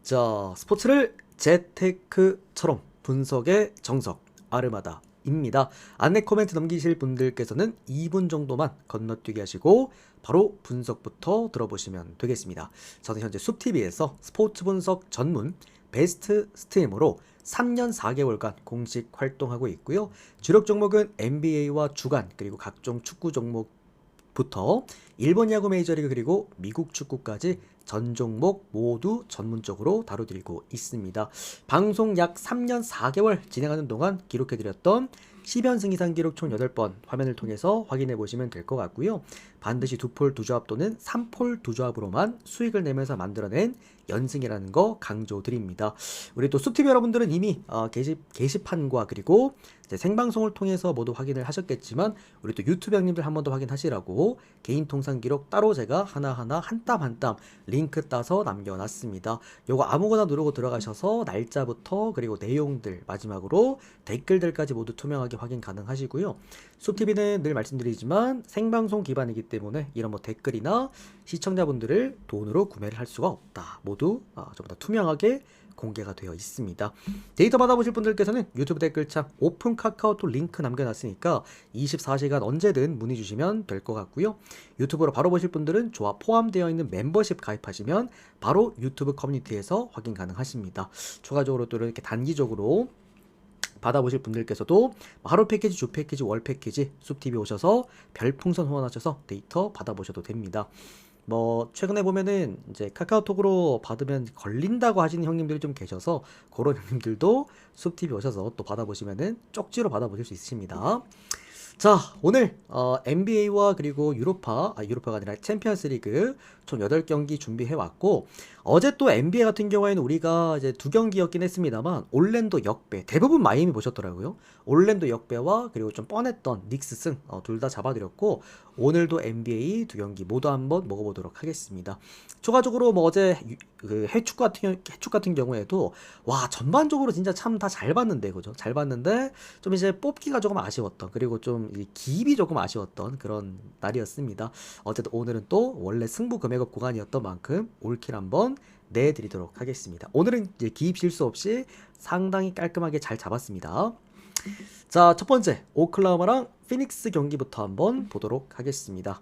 자, 스포츠를 재테크처럼 분석의 정석 아르마다입니다. 안내 코멘트 넘기실 분들께서는 2분 정도만 건너뛰게 하시고 바로 분석부터 들어보시면 되겠습니다. 저는 현재 숲TV에서 스포츠 분석 전문 베스트 스트리머로 3년 4개월간 공식 활동하고 있고요. 주력 종목은 NBA와 주간 그리고 각종 축구 종목부터 일본 야구 메이저리그 그리고 미국 축구까지 전 종목 모두 전문적으로 다뤄드리고 있습니다. 방송 약 3년 4개월 진행하는 동안 기록해드렸던 10연승 이상 기록 총 8번 화면을 통해서 확인해 보시면 될 것 같고요. 반드시 2폴 2조합 또는 3폴 2조합으로만 수익을 내면서 만들어낸 연승이라는 거 강조드립니다. 우리 또 숲TV 여러분들은 이미 게시판과 그리고 이제 생방송을 통해서 모두 확인을 하셨겠지만 우리 또 유튜브 형님들 한 번 더 확인하시라고 개인 통산 기록 따로 제가 하나하나 한 땀 한 땀 링크 따서 남겨놨습니다. 요거 아무거나 누르고 들어가셔서 날짜부터 그리고 내용들 마지막으로 댓글들까지 모두 투명하게 확인 가능하시고요. 숲TV는 늘 말씀드리지만 생방송 기반이기 때문에 이런 뭐 댓글이나 시청자분들을 돈으로 구매를 할 수가 없다. 모두 전부 다 투명하게 공개가 되어 있습니다. 데이터 받아보실 분들께서는 유튜브 댓글창 오픈 카카오톡 링크 남겨놨으니까 24시간 언제든 문의 주시면 될 것 같고요. 유튜브로 바로 보실 분들은 조합 포함되어 있는 멤버십 가입하시면 바로 유튜브 커뮤니티에서 확인 가능하십니다. 추가적으로 또 이렇게 단기적으로 받아보실 분들께서도 하루 패키지, 주 패키지, 월 패키지 숲TV 오셔서 별풍선 후원하셔서 데이터 받아보셔도 됩니다. 뭐 최근에 보면은 이제 카카오톡으로 받으면 걸린다고 하시는 형님들이 좀 계셔서 그런 형님들도 숲TV 오셔서 또 받아보시면은 쪽지로 받아보실 수 있습니다. 자, 오늘 NBA와 그리고 유로파가 아니라 챔피언스 리그 총 8경기 준비해 왔고, 어제 또 NBA 같은 경우에는 우리가 이제 2경기였긴 했습니다만 올랜도 역배, 대부분 마이애미 보셨더라고요. 올랜도 역배와 그리고 좀 뻔했던 닉스 승 둘 다 잡아드렸고, 오늘도 NBA 2경기 모두 한번 먹어보도록 하겠습니다. 추가적으로 뭐 어제 그 해축 같은 경우에도 와, 전반적으로 진짜 참 다 잘 봤는데, 그죠? 잘 봤는데 좀 이제 뽑기가 조금 아쉬웠던, 그리고 좀 이 기입이 조금 아쉬웠던 그런 날이었습니다. 어쨌든 오늘은 또 원래 승부 금액업 구간이었던 만큼 올킬 한번 내드리도록 하겠습니다. 오늘은 이제 기입 실수 없이 상당히 깔끔하게 잘 잡았습니다. 자, 첫 번째 오클라호마랑 피닉스 경기부터 한번 보도록 하겠습니다.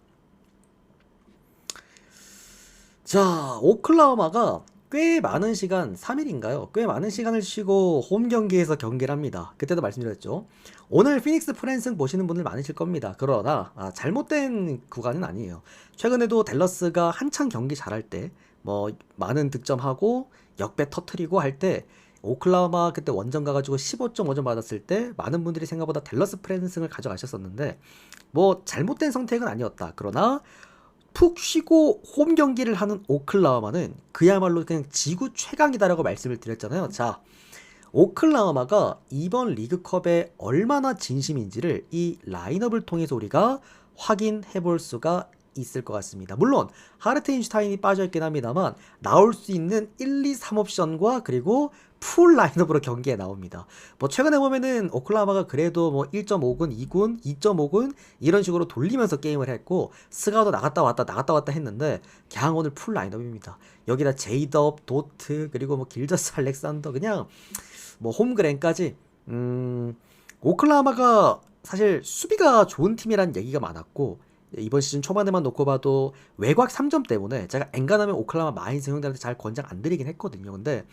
자, 오클라호마가 꽤 많은 시간, 3일인가요? 꽤 많은 시간을 쉬고 홈 경기에서 경기를 합니다. 그때도 말씀드렸죠. 오늘 피닉스 프랜승 보시는 분들 많으실 겁니다. 그러나 잘못된 구간은 아니에요. 최근에도 댈러스가 한창 경기 잘할 때 뭐 많은 득점하고 역배 터트리고 할 때 오클라호마 그때 원정 가가지고 15.5점 받았을 때 많은 분들이 생각보다 댈러스 프랜승을 가져가셨었는데 뭐 잘못된 선택은 아니었다. 그러나 푹 쉬고 홈 경기를 하는 오클라호마는 그야말로 그냥 지구 최강이다라고 말씀을 드렸잖아요. 자, 오클라호마가 이번 리그컵에 얼마나 진심인지를 이 라인업을 통해서 우리가 확인해 볼 수가 있을 것 같습니다. 물론 하르텐슈타인이 빠져있긴 합니다만 나올 수 있는 1, 2, 3 옵션과 그리고 풀 라인업으로 경기에 나옵니다. 뭐 최근에 보면은 오클라호마가 그래도 뭐 1.5군, 2군, 2.5군 이런 식으로 돌리면서 게임을 했고 스가도 나갔다 왔다 했는데 그냥 오늘 풀 라인업입니다. 여기다 제이덥, 도트 그리고 뭐 길저스 알렉산더 그냥 뭐 홈그랜까지 오클라호마가 사실 수비가 좋은 팀이라는 얘기가 많았고 이번 시즌 초반에만 놓고 봐도 외곽 3점 때문에 제가 엔간하면 오클라호마 마인스 형들한테 잘 권장 안 드리긴 했거든요. 근데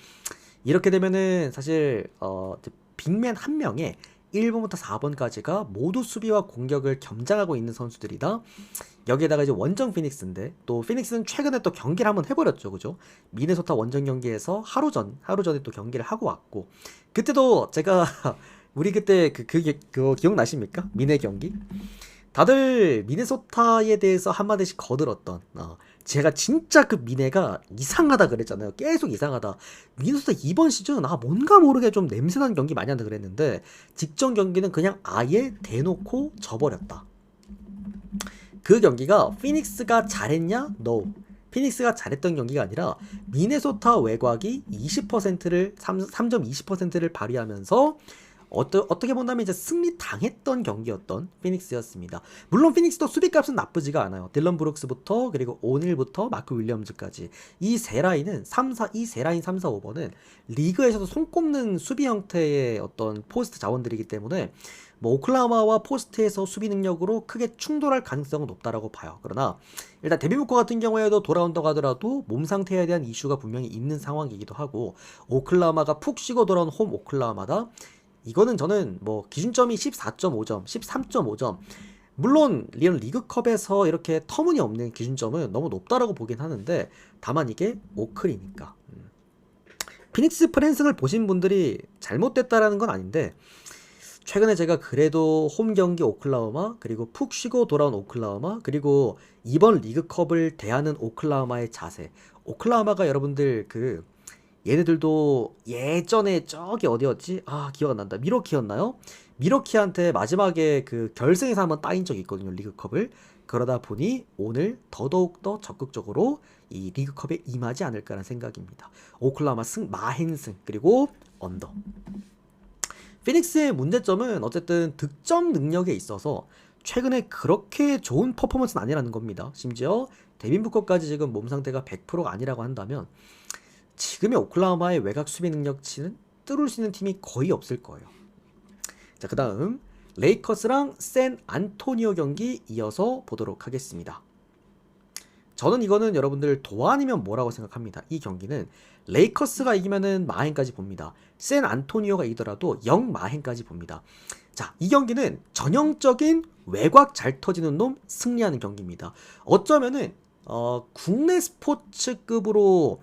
이렇게 되면은 사실 빅맨 한 명에 1번부터 4번까지가 모두 수비와 공격을 겸장하고 있는 선수들이다. 여기에다가 이제 원정 피닉스인데 또 피닉스는 최근에 또 경기를 한번 해버렸죠, 그죠? 미네소타 원정 경기에서 하루 전에 또 경기를 하고 왔고 그때도 제가 우리 그때 그거 기억나십니까? 미네 경기? 다들 미네소타에 대해서 한마디씩 거들었던 제가 진짜 그 미네가 이상하다 그랬잖아요. 계속 이상하다. 미네소타 이번 시즌 뭔가 모르게 좀 냄새나는 경기 많이 한다 그랬는데 직전 경기는 그냥 아예 대놓고 져버렸다. 그 경기가 피닉스가 잘했냐? No. 피닉스가 잘했던 경기가 아니라 미네소타 외곽이 20%를 3.20%를 발휘하면서 어떻게 본다면 이제 승리 당했던 경기였던 피닉스였습니다. 물론 피닉스도 수비값은 나쁘지가 않아요. 딜런 브룩스부터 그리고 오닐부터 마크 윌리엄즈까지 이 세 라인은 3, 4, 5번은 리그에서도 손꼽는 수비 형태의 어떤 포스트 자원들이기 때문에 뭐 오클라호마와 포스트에서 수비 능력으로 크게 충돌할 가능성은 높다라고 봐요. 그러나 일단 데빈 부커 같은 경우에도 돌아온다고 하더라도 몸 상태에 대한 이슈가 분명히 있는 상황이기도 하고 오클라호마가 푹 쉬고 돌아온 홈 오클라호마다 이거는 저는 뭐 기준점이 14.5점, 13.5점 물론 리그컵에서 이렇게 터무니없는 기준점은 너무 높다라고 보긴 하는데 다만 이게 오클이니까 피닉스 프랜승을 보신 분들이 잘못됐다라는 건 아닌데 최근에 제가 그래도 홈 경기 오클라호마 그리고 푹 쉬고 돌아온 오클라호마 그리고 이번 리그컵을 대하는 오클라호마의 자세 오클라호마가 여러분들 얘네들도 예전에 저기 어디였지? 아 기억 안 난다. 미러키였나요? 미러키한테 마지막에 결승에서 한번 따인 적이 있거든요. 리그컵을. 그러다 보니 오늘 더더욱 더 적극적으로 이 리그컵에 임하지 않을까라는 생각입니다. 오클라호마 마행승 그리고 언더. 피닉스의 문제점은 어쨌든 득점 능력에 있어서 최근에 그렇게 좋은 퍼포먼스는 아니라는 겁니다. 심지어 데빈 부커까지 지금 몸 상태가 100%가 아니라고 한다면 지금의 오클라호마의 외곽 수비 능력치는 뚫을 수 있는 팀이 거의 없을 거예요. 자, 그 다음 레이커스랑 샌 안토니오 경기 이어서 보도록 하겠습니다. 저는 이거는 여러분들 도어 아니면 뭐라고 생각합니다. 이 경기는 레이커스가 이기면은 마행까지 봅니다. 샌 안토니오가 이기더라도 0마행까지 봅니다. 자, 이 경기는 전형적인 외곽 잘 터지는 놈 승리하는 경기입니다. 어쩌면은 국내 스포츠급으로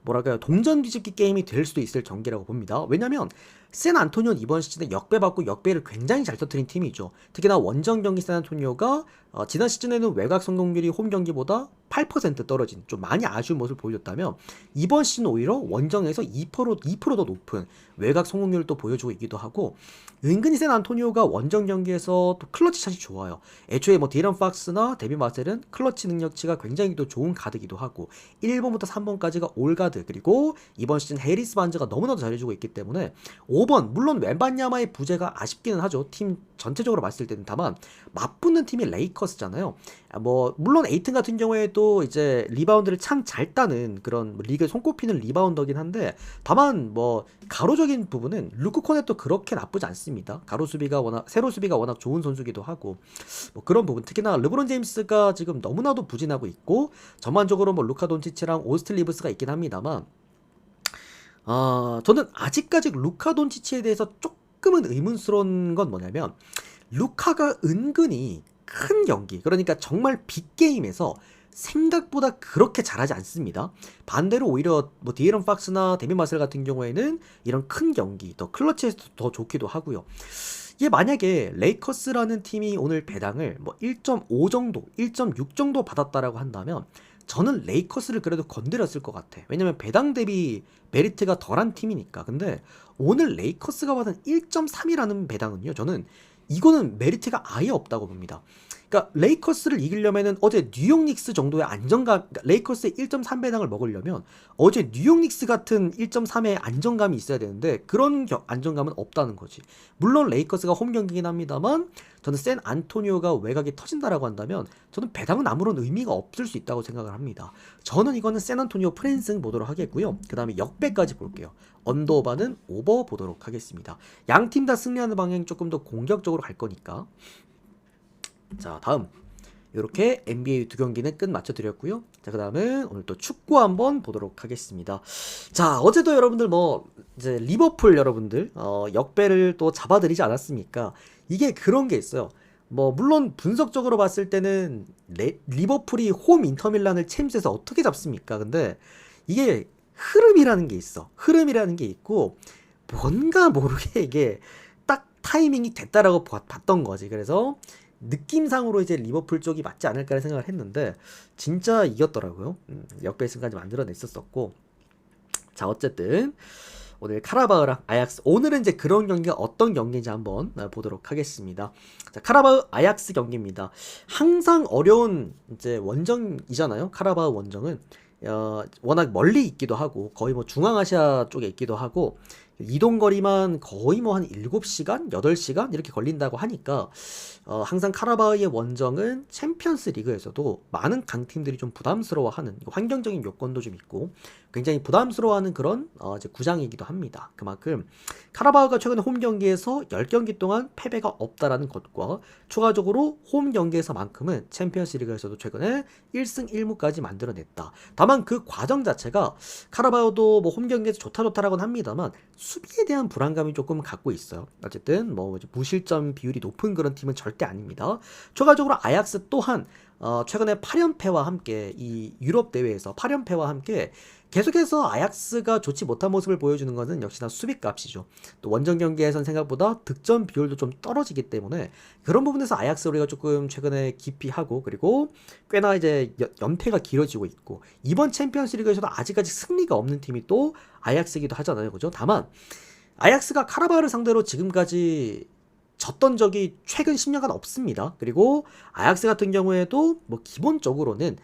뭐랄까요 동전 뒤집기 게임이 될 수도 있을 경기라고 봅니다. 왜냐면 샌 안토니오는 이번 시즌에 역배받고 역배를 굉장히 잘 터뜨린 팀이죠. 특히나 원정 경기 샌 안토니오가 지난 시즌에는 외곽 성공률이 홈 경기보다 8% 떨어진 좀 많이 아쉬운 모습을 보여줬다면 이번 시즌 오히려 원정에서 2%더 높은 외곽 성공률을 또 보여주고 있기도 하고 은근히 샌 안토니오가 원정 경기에서 또 클러치 샷이 좋아요. 애초에 뭐 디런 팍스나 데빈 마셀은 클러치 능력치가 굉장히 또 좋은 가드기도 하고 1번부터 3번까지가 올가드 그리고 이번 시즌 해리스 반즈가 너무나도 잘해주고 있기 때문에 5번 물론 웬반야마의 부재가 아쉽기는 하죠. 팀 전체적으로 봤을 때는. 다만 맞붙는 팀이 레이커스잖아요. 뭐 물론 에이튼 같은 경우에도 이제 리바운드를 참 잘 따는 그런 리그에 손꼽히는 리바운더긴 한데 다만 뭐 가로적인 부분은 루크 코넷도 그렇게 나쁘지 않습니다. 세로 수비가 워낙 좋은 선수기도 하고 뭐 그런 부분 특히나 르브론 제임스가 지금 너무나도 부진하고 있고 전반적으로 뭐 루카 돈치치랑 오스틴 리브스가 있긴 합니다만 저는 아직까지 루카 돈치치에 대해서 조금은 의문스러운 건 뭐냐면 루카가 은근히 큰 경기 그러니까 정말 빅게임에서 생각보다 그렇게 잘하지 않습니다. 반대로 오히려 뭐 디에런 팍스나 데빈 마셀 같은 경우에는 이런 큰 경기 더 클러치에서 더 좋기도 하고요. 이게 만약에 레이커스라는 팀이 오늘 배당을 뭐 1.5 정도 1.6 정도 받았다라고 한다면 저는 레이커스를 그래도 건드렸을 것 같아. 왜냐면 배당 대비 메리트가 덜한 팀이니까. 근데 오늘 레이커스가 받은 1.3이라는 배당은요 저는 이거는 메리트가 아예 없다고 봅니다. 그러니까 레이커스를 이기려면은 어제 뉴욕 닉스 정도의 안정감, 그러니까 레이커스의 1.3 배당을 먹으려면 어제 뉴욕 닉스 같은 1.3의 안정감이 있어야 되는데 그런 안정감은 없다는 거지. 물론 레이커스가 홈 경기긴 합니다만 저는 샌 안토니오가 외곽이 터진다라고 한다면 저는 배당은 아무런 의미가 없을 수 있다고 생각을 합니다. 저는 이거는 샌 안토니오 프랜승 보도록 하겠고요. 그 다음에 역배까지 볼게요. 언더오바는 오버 보도록 하겠습니다. 양 팀 다 승리하는 방향이 조금 더 공격적으로 갈 거니까. 자, 다음 이렇게 NBA 두 경기는 끝 맞춰드렸고요. 자, 그 다음은 오늘 또 축구 한번 보도록 하겠습니다. 자, 어제도 여러분들 뭐 이제 리버풀 여러분들 역배를 또 잡아드리지 않았습니까? 이게 그런 게 있어요. 뭐 물론 분석적으로 봤을 때는 리버풀이 홈 인터밀란을 챔스에서 어떻게 잡습니까? 근데 이게 흐름이라는 게 있어. 흐름이라는 게 있고 뭔가 모르게 이게 딱 타이밍이 됐다라고 봤던 거지. 그래서 느낌상으로 이제 리버풀 쪽이 맞지 않을까 생각을 했는데 진짜 이겼더라고요. 역배승까지 만들어냈었고 자 어쨌든 오늘 카라바흐랑 아약스 오늘은 이제 그런 경기가 어떤 경기인지 한번 보도록 하겠습니다. 자 카라바흐 아약스 경기입니다. 항상 어려운 이제 원정이잖아요. 카라바흐 원정은 워낙 멀리 있기도 하고 거의 뭐 중앙아시아 쪽에 있기도 하고 이동 거리만 거의 뭐 한 7시간, 8시간 이렇게 걸린다고 하니까 항상 카라바오의 원정은 챔피언스 리그에서도 많은 강팀들이 좀 부담스러워하는 환경적인 요건도 좀 있고 굉장히 부담스러워하는 그런 이제 구장이기도 합니다. 그만큼 카라바오가 최근에 홈 경기에서 10경기 동안 패배가 없다라는 것과 추가적으로 홈 경기에서만큼은 챔피언스 리그에서도 최근에 1승 1무까지 만들어냈다. 다만 그 과정 자체가 카라바오도 뭐 홈 경기에서 좋다라고는 합니다만 수비에 대한 불안감이 조금 갖고 있어요. 어쨌든 뭐 무실점 비율이 높은 그런 팀은 절대 아닙니다. 추가적으로 아약스 또한 최근에 8연패와 함께 이 유럽 대회에서 8연패와 함께 계속해서 아약스가 좋지 못한 모습을 보여주는 것은 역시나 수비값이죠. 또 원정 경기에선 생각보다 득점 비율도 좀 떨어지기 때문에 그런 부분에서 아약스 우리가 조금 최근에 기피하고 그리고 꽤나 이제 연패가 길어지고 있고 이번 챔피언스리그에서도 아직까지 승리가 없는 팀이 또 아약스이기도 하잖아요. 그죠? 다만 아약스가 카라바오를 상대로 지금까지 졌던 적이 최근 10년간 없습니다. 그리고 아약스 같은 경우에도 뭐 기본적으로는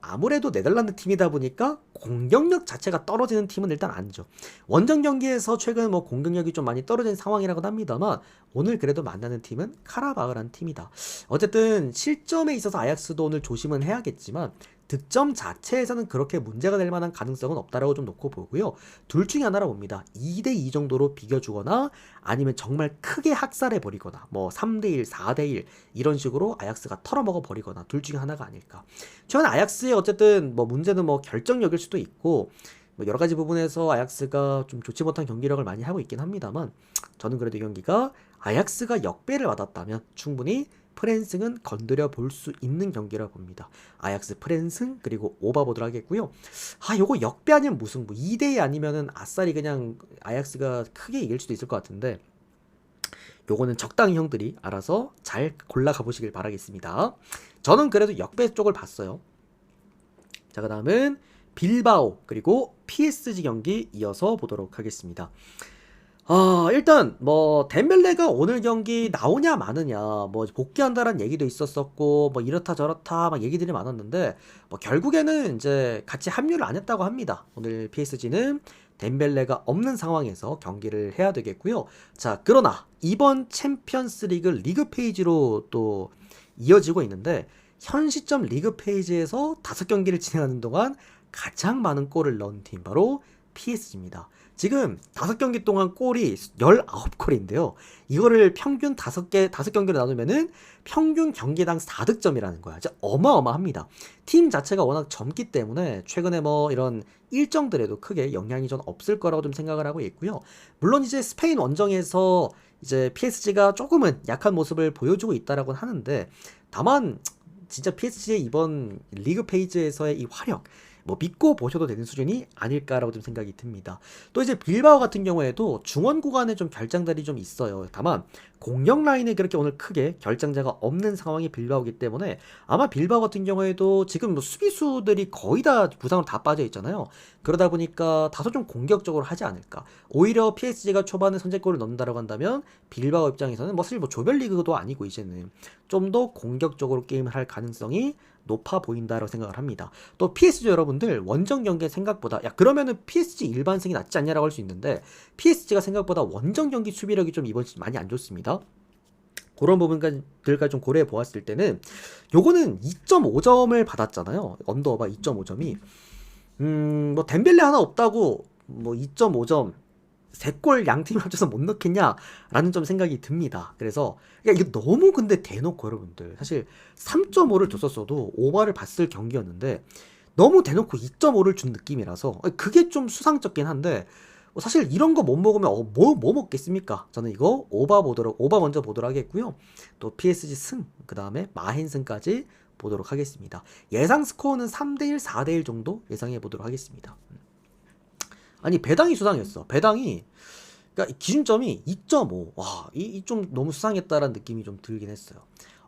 아무래도 네덜란드 팀이다 보니까 공격력 자체가 떨어지는 팀은 일단 아니죠. 원정 경기에서 최근 뭐 공격력이 좀 많이 떨어진 상황이라고는 합니다만 오늘 그래도 만나는 팀은 카라바오라는 팀이다. 어쨌든 실점에 있어서 아약스도 오늘 조심은 해야겠지만 득점 자체에서는 그렇게 문제가 될 만한 가능성은 없다라고 좀 놓고 보고요. 둘 중에 하나라 봅니다. 2대2 정도로 비겨주거나 아니면 정말 크게 학살해 버리거나 뭐 3대1, 4대1 이런 식으로 아약스가 털어먹어 버리거나 둘 중에 하나가 아닐까. 최근 아약스의 어쨌든 뭐 문제는 뭐 결정력일 수도 있고 뭐 여러 가지 부분에서 아약스가 좀 좋지 못한 경기력을 많이 하고 있긴 합니다만 저는 그래도 이 경기가 아약스가 역배를 받았다면 충분히 프랜승은 건드려 볼 수 있는 경기라 봅니다. 아약스 프랜승 그리고 오바 보도록 하겠고요. 요거 역배 아니면 무승부 2대2 아니면은 아싸리 그냥 아약스가 크게 이길 수도 있을 것 같은데 요거는 적당히 형들이 알아서 잘 골라가 보시길 바라겠습니다. 저는 그래도 역배 쪽을 봤어요. 자, 그 다음은 빌바오 그리고 PSG 경기 이어서 보도록 하겠습니다. 일단 뭐 덴벨레가 오늘 경기 나오냐 마느냐 뭐 복귀한다는 얘기도 있었었고 뭐 이렇다 저렇다 막 얘기들이 많았는데 뭐 결국에는 이제 같이 합류를 안 했다고 합니다. 오늘 PSG는 덴벨레가 없는 상황에서 경기를 해야 되겠고요. 자, 그러나 이번 챔피언스 리그 페이지로 또 이어지고 있는데 현 시점 리그 페이지에서 5경기를 진행하는 동안 가장 많은 골을 넣은 팀 바로 PSG입니다. 지금 5경기 동안 골이 19골인데요. 이거를 평균 5경기로 나누면은 평균 경기당 4득점이라는 거야. 진짜 어마어마합니다. 팀 자체가 워낙 젊기 때문에 최근에 뭐 이런 일정들에도 크게 영향이 좀 없을 거라고 좀 생각을 하고 있고요. 물론 이제 스페인 원정에서 이제 PSG가 조금은 약한 모습을 보여주고 있다라고는 하는데 다만 진짜 PSG의 이번 리그 페이지에서의 이 화력 뭐 믿고 보셔도 되는 수준이 아닐까라고 좀 생각이 듭니다. 또 이제 빌바오 같은 경우에도 중원 구간에 좀 결장들이 좀 있어요. 다만 공격 라인에 그렇게 오늘 크게 결장자가 없는 상황이 빌바오기 때문에 아마 빌바오 같은 경우에도 지금 뭐 수비수들이 거의 다 부상으로 다 빠져 있잖아요. 그러다 보니까 다소 좀 공격적으로 하지 않을까. 오히려 PSG가 초반에 선제골을 넣는다라고 한다면 빌바오 입장에서는 뭐 사실 뭐 조별리그도 아니고 이제는 좀 더 공격적으로 게임을 할 가능성이 높아 보인다라고 생각을 합니다. 또 PSG 여러분들 원정 경기 생각보다 그러면은 PSG 일반승이 낫지 않냐라고 할 수 있는데 PSG가 생각보다 원정 경기 수비력이 좀 이번 시즌 많이 안 좋습니다. 그런 부분들까지 좀 고려해 보았을 때는 요거는 2.5점을 받았잖아요. 언더바 2.5점이 뭐 덴벨레 하나 없다고 뭐 2.5점 3골 양팀 합쳐서 못 넣겠냐라는 좀 생각이 듭니다. 그래서 이거 너무 근데 대놓고 여러분들 사실 3.5를 줬었어도 오바를 봤을 경기였는데 너무 대놓고 2.5를 준 느낌이라서 그게 좀 수상쩍긴 한데 사실 이런 거 못 먹으면 뭐 먹겠습니까? 저는 이거 오바 먼저 보도록 하겠고요. 또 PSG 승, 그 다음에 마헨 승까지 보도록 하겠습니다. 예상 스코어는 3대1, 4대1 정도 예상해 보도록 하겠습니다. 아니 배당이 수상했어. 배당이 그러니까 기준점이 2.5. 와, 이 좀 너무 수상했다라는 느낌이 좀 들긴 했어요.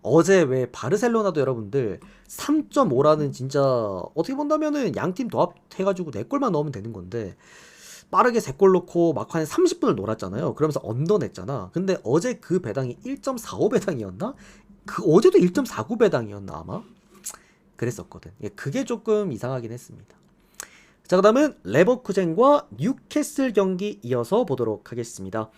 어제 왜 바르셀로나도 여러분들 3.5라는 진짜 어떻게 본다면은 양팀 도합해가지고 4골만 넣으면 되는 건데 빠르게 3골 넣고 막판에 30분을 놀았잖아요. 그러면서 언더 냈잖아. 근데 어제 그 배당이 1.45 배당이었나? 어제도 1.49 배당이었나 아마? 그랬었거든. 그게 조금 이상하긴 했습니다. 자, 그 다음은 레버쿠젠과 뉴캐슬 경기 이어서 보도록 하겠습니다.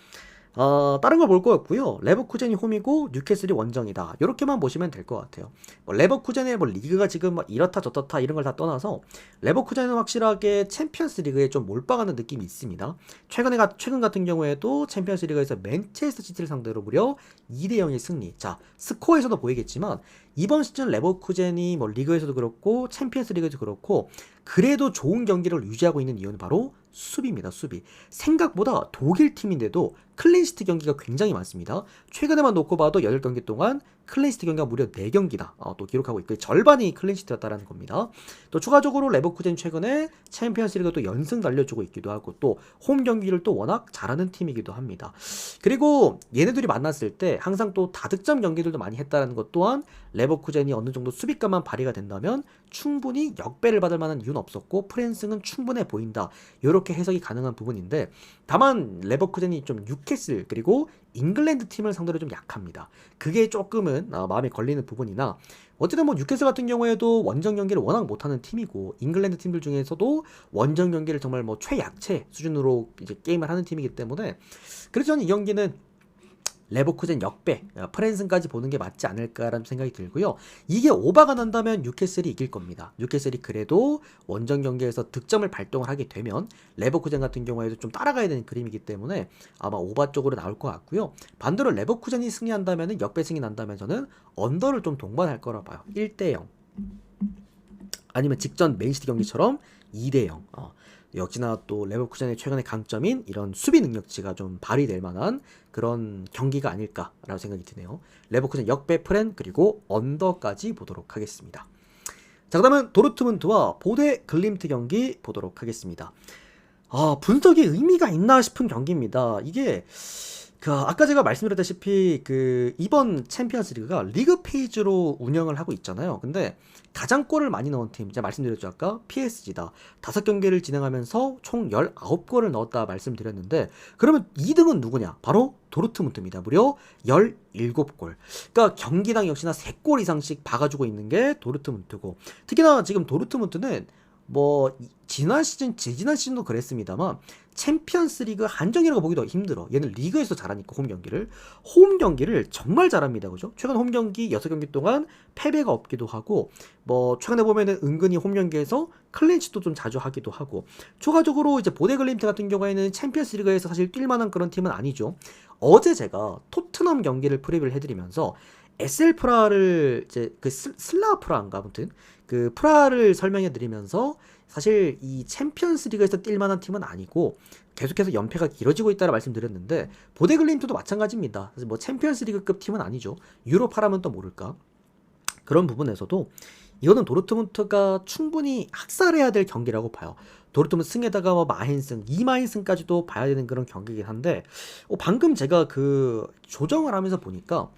다른 걸 볼 거 없고요. 레버쿠젠이 홈이고 뉴캐슬이 원정이다. 이렇게만 보시면 될 것 같아요. 레버쿠젠의 리그가 지금 이렇다 저렇다 이런 걸 다 떠나서 레버쿠젠은 확실하게 챔피언스 리그에 좀 몰빵하는 느낌이 있습니다. 최근 같은 경우에도 챔피언스 리그에서 맨체스터 시티를 상대로 무려 2대0의 승리. 자, 스코어에서도 보이겠지만 이번 시즌 레버쿠젠이 리그에서도 그렇고 챔피언스 리그에도 그렇고 그래도 좋은 경기를 유지하고 있는 이유는 바로 수비입니다. 수비. 생각보다 독일 팀인데도 클린시트 경기가 굉장히 많습니다. 최근에만 놓고 봐도 8경기 동안 클린시트 경기가 무려 4경기나 또 기록하고 있고 절반이 클린시트였다라는 겁니다. 또 추가적으로 레버쿠젠 최근에 챔피언스 리그 또 연승 날려주고 있기도 하고 또 홈 경기를 또 워낙 잘하는 팀이기도 합니다. 그리고 얘네들이 만났을 때 항상 또 다득점 경기들도 많이 했다는 것 또한 레버쿠젠이 어느 정도 수비감만 발휘가 된다면 충분히 역배를 받을 만한 이유는 없었고 프랜스는 충분해 보인다. 이렇게 해석이 가능한 부분인데 다만 레버쿠젠이 좀 뉴캐슬 그리고 잉글랜드 팀을 상대로 좀 약합니다. 그게 조금은 마음에 걸리는 부분이나 어쨌든 뉴캐슬 같은 경우에도 원정 경기를 워낙 못하는 팀이고 잉글랜드 팀들 중에서도 원정 경기를 정말 최약체 수준으로 이제 게임을 하는 팀이기 때문에 그래서 저는 이 경기는 레버쿠젠 역배, 프랜슨까지 보는 게 맞지 않을까라는 생각이 들고요. 이게 오바가 난다면 뉴캐슬이 이길 겁니다. 뉴캐슬이 그래도 원정 경기에서 득점을 발동을 하게 되면 레버쿠젠 같은 경우에도 좀 따라가야 되는 그림이기 때문에 아마 오바 쪽으로 나올 것 같고요. 반대로 레버쿠젠이 승리한다면 역배승이 난다면 저는 언더를 좀 동반할 거라 봐요. 1대0 아니면 직전 맨시티 경기처럼 2대0 역시나 또 레버쿠젠의 최근의 강점인 이런 수비 능력치가 좀 발휘될 만한 그런 경기가 아닐까라는 생각이 드네요. 레버쿠젠 역배 프렌 그리고 언더까지 보도록 하겠습니다. 자, 그 다음은 도르트문트와 보데 글림트 경기 보도록 하겠습니다. 분석이 의미가 있나 싶은 경기입니다. 이게 아까 제가 말씀드렸다시피 이번 챔피언스 리그가 리그 페이지로 운영을 하고 있잖아요. 근데 가장 골을 많이 넣은 팀, 제가 말씀드렸죠 아까 PSG다. 5경기를 진행하면서 총 19골을 넣었다 말씀드렸는데 그러면 2등은 누구냐? 바로 도르트문트입니다. 무려 17골. 그러니까 경기당 역시나 3골 이상씩 박아주고 있는 게 도르트문트고 특히나 지금 도르트문트는 지난 시즌도 그랬습니다만 챔피언스 리그 한정이라고 보기도 힘들어. 얘는 리그에서 잘하니까 홈 경기를 정말 잘합니다. 그죠? 최근 홈 경기 6경기 동안 패배가 없기도 하고 최근에 보면은 은근히 홈 경기에서 클린치도 좀 자주 하기도 하고 추가적으로 이제 보데글림트 같은 경우에는 champions 리그에서 사실 뛸 만한 그런 팀은 아니죠. 어제 제가 토트넘 경기를 프리뷰를 해드리면서 SL 프라를 이제 슬라 프라인가 아무튼 프라를 설명해 드리면서 사실 이 챔피언스 리그에서 뛸 만한 팀은 아니고 계속해서 연패가 길어지고 있다라 말씀드렸는데 보데글림트도 마찬가지입니다. 사실 챔피언스 리그급 팀은 아니죠. 유로파라면 또 모를까. 그런 부분에서도 이거는 도르트문트가 충분히 학살해야 될 경기라고 봐요. 도르트문트 승에다가 마헨승, 2마헨승까지도 봐야 되는 그런 경기이긴 한데 방금 제가 조정을 하면서 보니까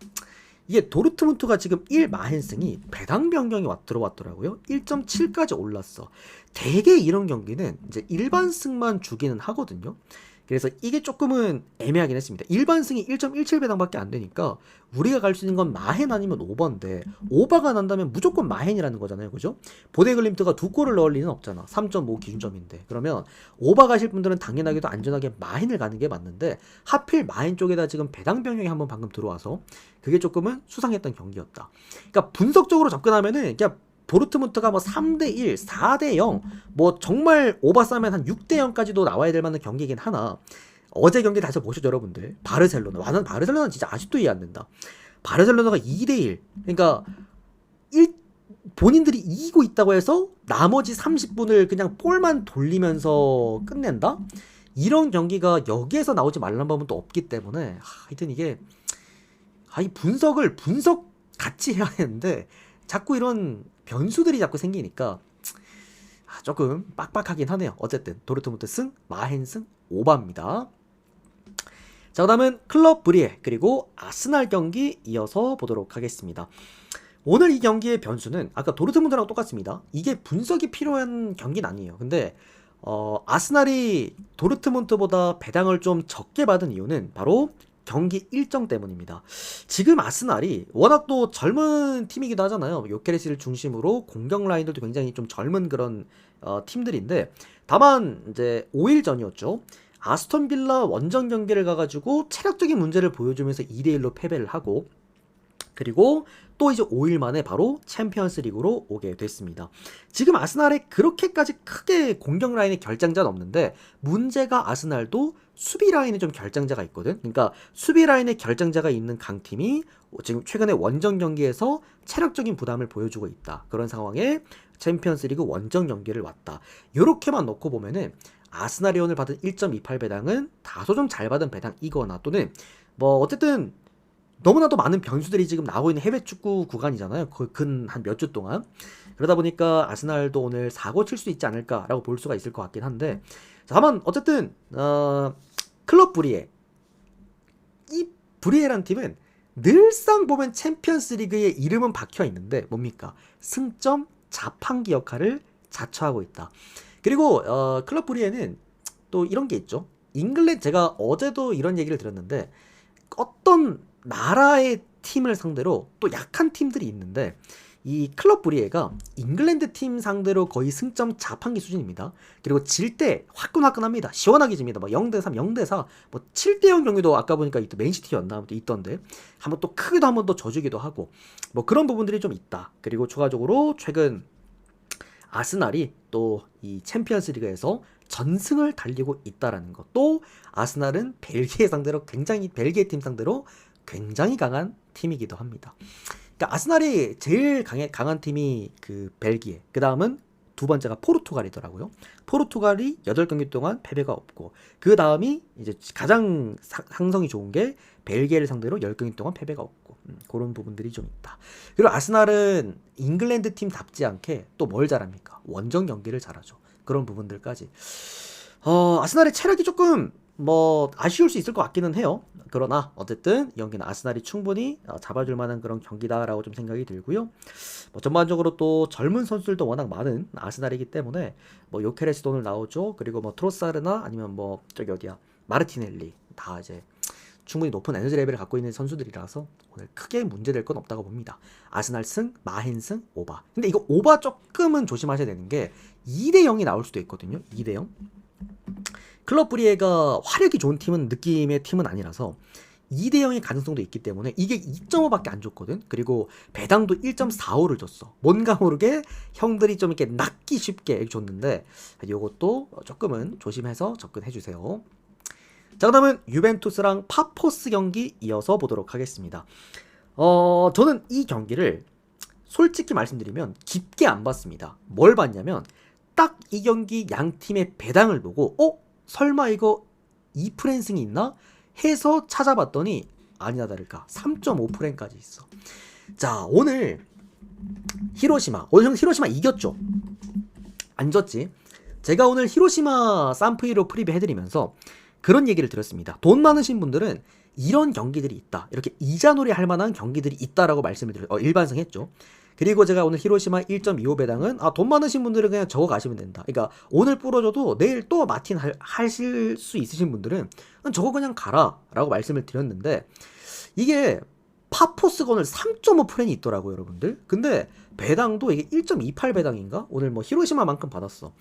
이게 도르트문트가 지금 1마헨승이 배당 변경이 들어왔더라고요. 1.7까지 올랐어. 대개 이런 경기는 이제 일반승만 주기는 하거든요. 그래서 이게 조금은 애매하긴 했습니다. 일반승이 1.17 배당밖에 안 되니까 우리가 갈 수 있는 건 마헨 아니면 오버인데 오버가 난다면 무조건 마헨이라는 거잖아요. 그죠? 보데글림트가 2골을 넣을 리는 없잖아. 3.5 기준점인데. 그러면 오버 가실 분들은 당연하게도 안전하게 마헨을 가는 게 맞는데 하필 마헨 쪽에다 지금 배당 변경이 한번 방금 들어와서 그게 조금은 수상했던 경기였다. 그러니까 분석적으로 접근하면은 그냥 도르트문트가 3대1, 4대0, 정말 오버 싸면 한 6대0까지도 나와야 될 만한 경기이긴 하나, 어제 경기 다시 보시죠, 여러분들. 바르셀로나는 진짜 아직도 이해 안 된다. 바르셀로나가 2대1, 그러니까, 본인들이 이기고 있다고 해서 나머지 30분을 그냥 볼만 돌리면서 끝낸다? 이런 경기가 여기에서 나오지 말란 법은 또 없기 때문에, 하여튼 이게, 이 분석 같이 해야 되는데, 자꾸 이런 변수들이 자꾸 생기니까 조금 빡빡하긴 하네요. 어쨌든 도르트문트 승, 마헨 승, 오바입니다. 자, 그 다음은 클럽 브리에 그리고 아스날 경기 이어서 보도록 하겠습니다. 오늘 이 경기의 변수는 아까 도르트문트랑 똑같습니다. 이게 분석이 필요한 경기는 아니에요. 근데 아스날이 도르트문트보다 배당을 좀 적게 받은 이유는 바로 경기 일정 때문입니다. 지금 아스날이 워낙 또 젊은 팀이기도 하잖아요. 요케레스를 중심으로 공격 라인들도 굉장히 좀 젊은 그런 팀들인데, 다만 이제 5일 전이었죠. 아스톤 빌라 원정 경기를 가가지고 체력적인 문제를 보여주면서 2대1로 패배를 하고, 그리고 또 이제 5일 만에 바로 챔피언스 리그로 오게 됐습니다. 지금 아스날에 그렇게까지 크게 공격 라인에 결장자는 없는데, 문제가 아스날도 수비 라인에 좀 결장자가 있거든. 그러니까 수비 라인에 결장자가 있는 강팀이 지금 최근에 원정 경기에서 체력적인 부담을 보여주고 있다. 그런 상황에 챔피언스 리그 원정 경기를 왔다. 요렇게만 놓고 보면은 아스날이 오늘 받은 1.28배당은 다소 좀 잘 받은 배당이거나, 또는 뭐 어쨌든 너무나도 많은 변수들이 지금 나오고 있는 해외 축구 구간이잖아요. 근 한 몇 주 동안. 그러다 보니까 아스날도 오늘 사고 칠 수 있지 않을까라고 볼 수가 있을 것 같긴 한데, 다만 어쨌든 클럽 브리에, 이 브리에란 팀은 늘상 보면 챔피언스 리그에 이름은 박혀 있는데 뭡니까? 승점 자판기 역할을 자처하고 있다. 그리고 클럽 브리에는 또 이런 게 있죠. 제가 어제도 이런 얘기를 들었는데, 어떤 나라의 팀을 상대로 또 약한 팀들이 있는데, 이 클럽 브리에가 잉글랜드 팀 상대로 거의 승점 자판기 수준입니다. 그리고 질 때 화끈화끈합니다. 시원하게 집니다. 뭐 0대3, 0대4, 뭐 7대0 경기도 아까 보니까 맨시티였나 있던데, 한번 또 크게도 한번 또 져주기도 하고, 뭐 그런 부분들이 좀 있다. 그리고 추가적으로 최근 아스날이 또 이 챔피언스 리그에서 전승을 달리고 있다라는 것. 또 아스날은 벨기에 팀 상대로 굉장히 강한 팀이기도 합니다. 그러니까 아스날이 제일 강한 팀이 그 벨기에, 그 다음은 두 번째가 포르투갈이더라고요. 포르투갈이 8경기 동안 패배가 없고, 그 다음이 이제 가장 상성이 좋은 게 벨기에를 상대로 10경기 동안 패배가 없고, 그런 부분들이 좀 있다. 그리고 아스날은 잉글랜드 팀답지 않게 또 뭘 잘합니까? 원정 경기를 잘하죠. 그런 부분들까지. 아스날의 체력이 조금 뭐 아쉬울 수 있을 것 같기는 해요. 그러나 어쨌든 이 경기는 아스날이 충분히 잡아줄 만한 그런 경기다라고 좀 생각이 들고요. 뭐 전반적으로 또 젊은 선수들도 워낙 많은 아스날이기 때문에 뭐 요케레스도 오늘 나오죠. 그리고 뭐 트로사르나 아니면 뭐 저기 어디야 마르티넬리, 다 이제 충분히 높은 에너지 레벨을 갖고 있는 선수들이라서 오늘 크게 문제될 건 없다고 봅니다. 아스날 승, 마헨 승, 오바. 근데 이거 오바 조금은 조심하셔야 되는 게 2대0이 나올 수도 있거든요. 2대0. 클럽 브리에가 화력이 좋은 느낌의 팀은 아니라서 2대0의 가능성도 있기 때문에 이게 2.5밖에 안 줬거든. 그리고 배당도 1.45를 줬어. 뭔가 모르게 형들이 좀 이렇게 낚기 쉽게 줬는데, 이것도 조금은 조심해서 접근해주세요. 자, 그 다음은 유벤투스랑 파포스 경기 이어서 보도록 하겠습니다. 저는 이 경기를 솔직히 말씀드리면 깊게 안 봤습니다. 뭘 봤냐면, 딱 이 경기 양 팀의 배당을 보고 설마 이거 2프랜승이 있나? 해서 찾아봤더니 아니나 다를까 3.5프랜까지 있어. 자, 오늘 히로시마 이겼죠? 안 졌지? 제가 오늘 히로시마 산프이로 프리뷰 해드리면서 그런 얘기를 들었습니다. 돈 많으신 분들은 이런 경기들이 있다, 이렇게 이자놀이 할 만한 경기들이 있다라고 말씀을 일반성했죠. 그리고 제가 오늘 히로시마 1.25배당은 돈 많으신 분들은 그냥 저거 가시면 된다. 그러니까 오늘 뿌려줘도 내일 또 마틴 하실 수 있으신 분들은 저거 그냥 가라 라고 말씀을 드렸는데, 이게 파포스가 오늘 3.5프랜이 있더라고요, 여러분들. 근데 배당도 이게 1.28배당인가? 오늘 뭐 히로시마만큼 받았어.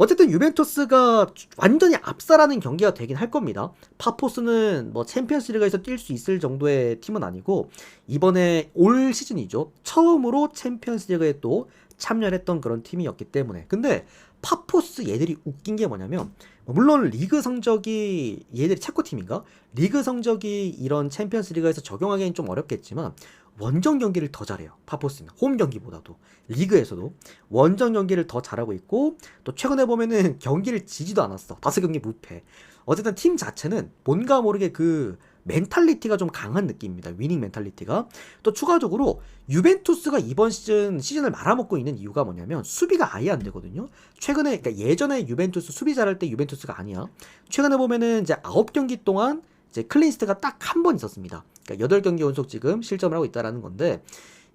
어쨌든 유벤투스가 완전히 압살하는 경기가 되긴 할 겁니다. 파포스는 뭐 챔피언스리그에서 뛸 수 있을 정도의 팀은 아니고, 이번에 올 시즌이죠, 처음으로 챔피언스리그에 또 참여를 했던 그런 팀이었기 때문에. 근데 파포스 얘들이 웃긴 게 뭐냐면, 물론 리그 성적이, 얘들이 체코 팀인가? 리그 성적이 이런 챔피언스리그에서 적용하기엔 좀 어렵겠지만 원정 경기를 더 잘해요. 파포스는 홈 경기보다도, 리그에서도 원정 경기를 더 잘하고 있고, 또 최근에 보면은 경기를 지지도 않았어. 5경기 무패. 어쨌든 팀 자체는 뭔가 모르게 그 멘탈리티가 좀 강한 느낌입니다. 위닝 멘탈리티가. 또 추가적으로 유벤투스가 이번 시즌을 말아먹고 있는 이유가 뭐냐면, 수비가 아예 안 되거든요. 최근에, 그러니까 예전에 유벤투스 수비 잘할 때 유벤투스가 아니야. 최근에 보면은 이제 9경기 동안 이제 클린스트가 딱 한 번 있었습니다. 그러니까 8경기 연속 지금 실점을 하고 있다라는 건데,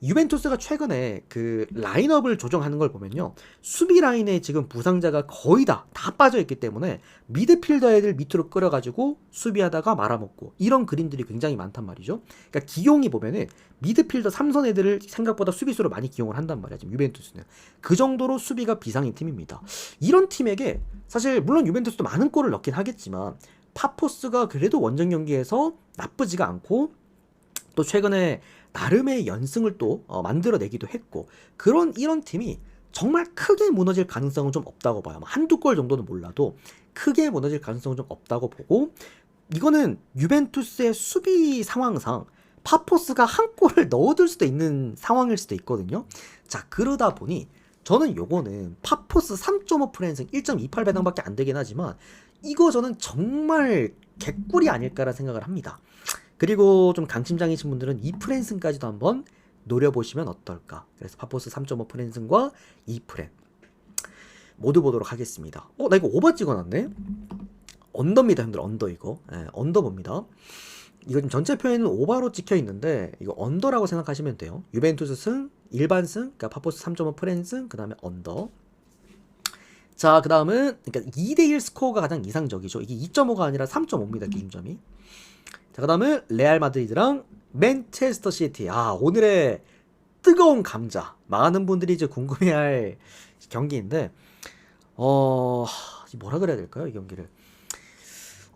유벤투스가 최근에 그 라인업을 조정하는 걸 보면요. 수비 라인에 지금 부상자가 거의 다 빠져있기 때문에 미드필더 애들 밑으로 끌어가지고 수비하다가 말아먹고 이런 그림들이 굉장히 많단 말이죠. 그러니까 기용이 보면은 미드필더 3선 애들을 생각보다 수비수로 많이 기용을 한단 말이야. 지금 유벤투스는. 그 정도로 수비가 비상인 팀입니다. 이런 팀에게 사실 물론 유벤투스도 많은 골을 넣긴 하겠지만 파포스가 그래도 원정 경기에서 나쁘지가 않고 또 최근에 나름의 연승을 또 만들어내기도 했고 이런 팀이 정말 크게 무너질 가능성은 좀 없다고 봐요. 한두 골 정도는 몰라도 크게 무너질 가능성은 좀 없다고 보고 이거는 유벤투스의 수비 상황상 파포스가 한 골을 넣어둘 수도 있는 상황일 수도 있거든요. 자, 그러다 보니 저는 요거는 파포스 3.5 프랜승 1.28 배당밖에 안 되긴 하지만 이거 저는 정말 개꿀이 아닐까라는 생각을 합니다. 그리고 좀 강심장이신 분들은 2프랜승까지도 한번 노려보시면 어떨까. 그래서 파포스 3.5 프랜승과 2프랜 모두 보도록 하겠습니다. 나 이거 오버 찍어놨네. 언더입니다 형들. 언더 이거. 언더 봅니다. 이거 지금 전체 표에는 오버로 찍혀있는데 이거 언더라고 생각하시면 돼요. 유벤투스 승, 일반 승, 그러니까 파포스 3.5 프랜승, 그 다음에 언더. 자, 그 다음은 그러니까 2대1 스코어가 가장 이상적이죠. 이게 2.5가 아니라 3.5입니다. 기준점이. 자, 그 다음은 레알 마드리드랑 맨체스터 시티. 오늘의 뜨거운 감자. 많은 분들이 이제 궁금해할 경기인데 뭐라 그래야 될까요? 이 경기를.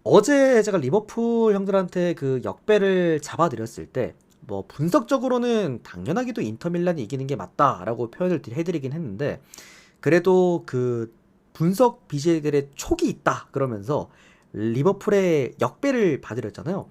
어제 제가 리버풀 형들한테 그 역배를 잡아드렸을 때 뭐 분석적으로는 당연하게도 인터밀란이 이기는 게 맞다라고 표현을 해드리긴 했는데 그래도 그 분석 BJ들의 촉이 있다 그러면서 리버풀의 역배를 봐드렸잖아요.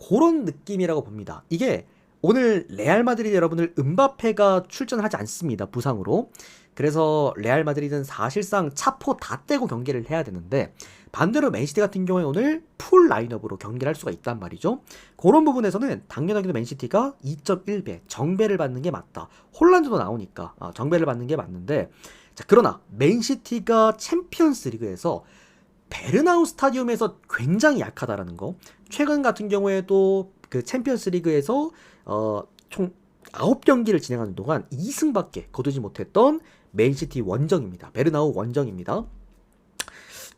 그런 느낌이라고 봅니다. 이게 오늘 레알 마드리드 여러분들 음바페가 출전하지 않습니다. 부상으로. 그래서 레알 마드리드는 사실상 차포 다 떼고 경기를 해야 되는데 반대로 맨시티 같은 경우에 오늘 풀 라인업으로 경기를 할 수가 있단 말이죠. 그런 부분에서는 당연하게도 맨시티가 2.1배 정배를 받는 게 맞다. 홀란드도 나오니까 정배를 받는 게 맞는데 자, 그러나 맨시티가 챔피언스 리그에서 베르나우 스타디움에서 굉장히 약하다라는 거. 최근 같은 경우에도 그 챔피언스 리그에서 총 9경기를 진행하는 동안 2승밖에 거두지 못했던 맨시티 원정입니다. 베르나우 원정입니다.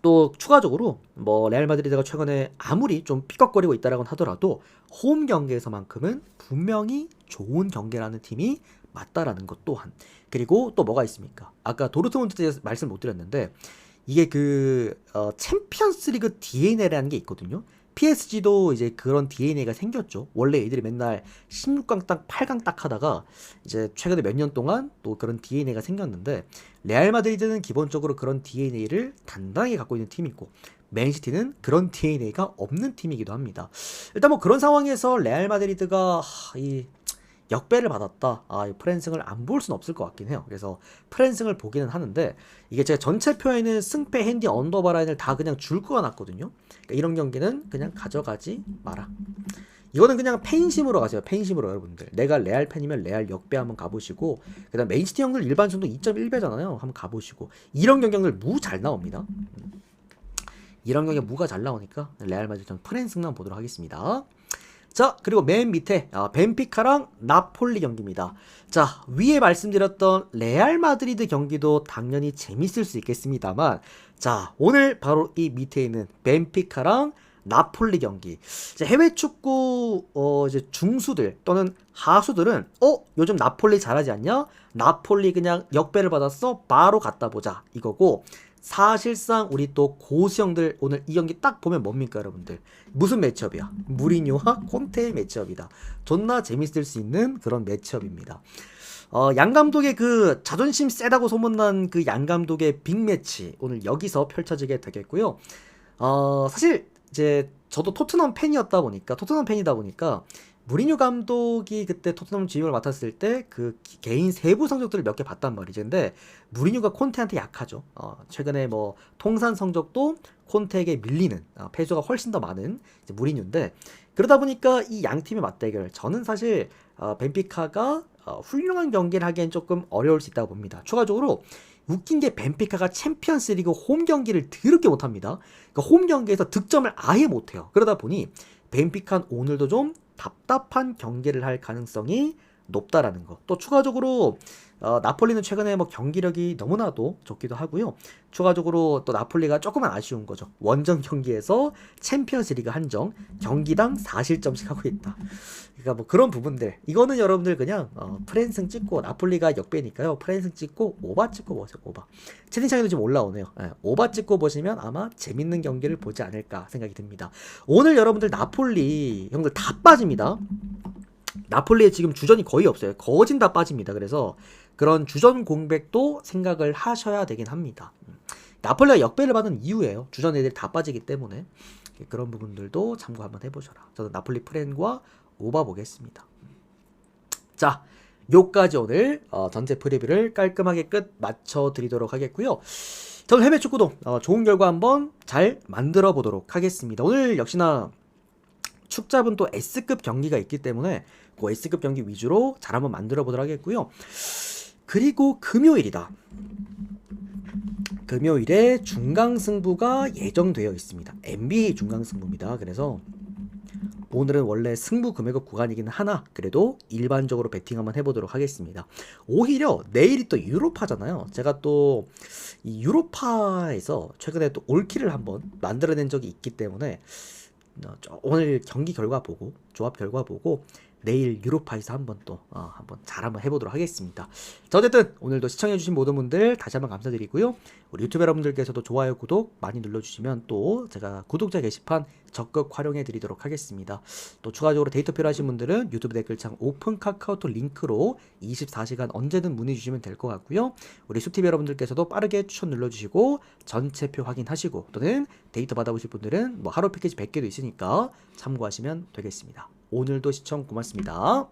또 추가적으로 뭐 레알 마드리드가 최근에 아무리 좀 삐걱거리고 있다라고 하더라도 홈 경기에서만큼은 분명히 좋은 경기라는 팀이 맞다라는 것 또한. 그리고 또 뭐가 있습니까? 아까 도르트문트에 대해서 말씀 못 드렸는데 이게 그 챔피언스리그 DNA라는 게 있거든요. PSG도 이제 그런 DNA가 생겼죠. 원래 애들이 맨날 16강 딱 8강 딱 하다가 이제 최근에 몇 년 동안 또 그런 DNA가 생겼는데 레알 마드리드는 기본적으로 그런 DNA를 단단하게 갖고 있는 팀이고 맨시티는 그런 DNA가 없는 팀이기도 합니다. 일단 뭐 그런 상황에서 레알 마드리드가 이 역배를 받았다. 이 프랜승을 안 볼 수는 없을 것 같긴 해요. 그래서 프랜승을 보기는 하는데 이게 제가 전체 표에는 승패, 핸디, 언더바라인을 다 그냥 줄 거가 놨거든요. 그러니까 이런 경기는 그냥 가져가지 마라. 이거는 그냥 팬심으로 가세요. 팬심으로 여러분들. 내가 레알 팬이면 레알 역배 한번 가보시고 그 다음 맨시티 형들 일반 승도 2.1배잖아요. 한번 가보시고 이런 경기들 무 잘 나옵니다. 이런 경기 무가 잘 나오니까 레알 마드리드 프랜승만 보도록 하겠습니다. 자, 그리고 맨 밑에 벤피카랑 나폴리 경기입니다. 자, 위에 말씀드렸던 레알 마드리드 경기도 당연히 재밌을 수 있겠습니다만 자, 오늘 바로 이 밑에 있는 벤피카랑 나폴리 경기. 이제 해외 축구 이제 중수들 또는 하수들은 요즘 나폴리 잘하지 않냐? 나폴리 그냥 역배를 받았어. 바로 갖다 보자. 이거고 사실상 우리 또 고수형들 오늘 이 경기 딱 보면 뭡니까 여러분들? 무슨 매치업이야? 무리뉴와 콘테의 매치업이다. 존나 재밌을 수 있는 그런 매치업입니다. 양 감독의 그 자존심 세다고 소문난 그 양 감독의 빅매치 오늘 여기서 펼쳐지게 되겠고요. 사실 이제 저도 토트넘 팬이다 보니까 무리뉴 감독이 그때 토트넘 지휘를 맡았을 때 그 개인 세부 성적들을 몇 개 봤단 말이죠. 근데 무리뉴가 콘테한테 약하죠. 최근에 뭐 통산 성적도 콘테에게 밀리는 패수가 훨씬 더 많은 이제 무리뉴인데 그러다 보니까 이 양 팀의 맞대결 저는 사실 벤피카가 훌륭한 경기를 하기엔 조금 어려울 수 있다고 봅니다. 추가적으로 웃긴 게 벤피카가 챔피언스리그 홈 경기를 더럽게 못합니다. 그러니까 홈 경기에서 득점을 아예 못해요. 그러다 보니 벤피카는 오늘도 좀 답답한 경기를 할 가능성이 높다라는 거. 또 추가적으로 나폴리는 최근에 뭐 경기력이 너무나도 좋기도 하고요. 추가적으로 또 나폴리가 조금은 아쉬운 거죠. 원정 경기에서 챔피언스리그 한정 경기당 4실점씩 하고 있다. 그러니까 뭐 그런 부분들 이거는 여러분들 그냥 프랜승 찍고 나폴리가 역배니까요. 프랜승 찍고 오바 찍고 보세요. 오바. 채팅창에도 지금 올라오네요. 오바 찍고 보시면 아마 재밌는 경기를 보지 않을까 생각이 듭니다. 오늘 여러분들 나폴리 형들 다 빠집니다. 나폴리에 지금 주전이 거의 없어요. 거진 다 빠집니다. 그래서 그런 주전 공백도 생각을 하셔야 되긴 합니다. 나폴리가 역배를 받은 이유예요. 주전 애들이 다 빠지기 때문에 그런 부분들도 참고 한번 해보셔라. 저는 나폴리 프렌과 오바 보겠습니다. 자, 요까지 오늘 전체 프리뷰를 깔끔하게 끝 맞춰드리도록 하겠고요. 저는 해외 축구도 좋은 결과 한번 잘 만들어 보도록 하겠습니다. 오늘 역시나 축잡은 또 S급 경기가 있기 때문에 그 S급 경기 위주로 잘 한번 만들어 보도록 하겠고요. 그리고 금요일이다. 금요일에 중강승부가 예정되어 있습니다. NBA 중강승부입니다. 그래서 오늘은 원래 승부 금액업 구간이긴 하나 그래도 일반적으로 베팅 한번 해보도록 하겠습니다. 오히려 내일이 또 유로파잖아요. 제가 또 이 유로파에서 최근에 또 올킬을 한번 만들어낸 적이 있기 때문에 오늘 경기 결과 보고 조합 결과 보고 내일 유로파에서 한번 또 한번 잘 한번 해보도록 하겠습니다. 자, 어쨌든 오늘도 시청해주신 모든 분들 다시 한번 감사드리고요. 우리 유튜브 여러분들께서도 좋아요, 구독 많이 눌러주시면 또 제가 구독자 게시판 적극 활용해 드리도록 하겠습니다. 또 추가적으로 데이터 필요하신 분들은 유튜브 댓글창 오픈 카카오톡 링크로 24시간 언제든 문의 주시면 될 것 같고요. 우리 수TV 여러분들께서도 빠르게 추천 눌러주시고 전체표 확인하시고 또는 데이터 받아보실 분들은 뭐 하루 패키지 100개도 있으니까 참고하시면 되겠습니다. 오늘도 시청 고맙습니다.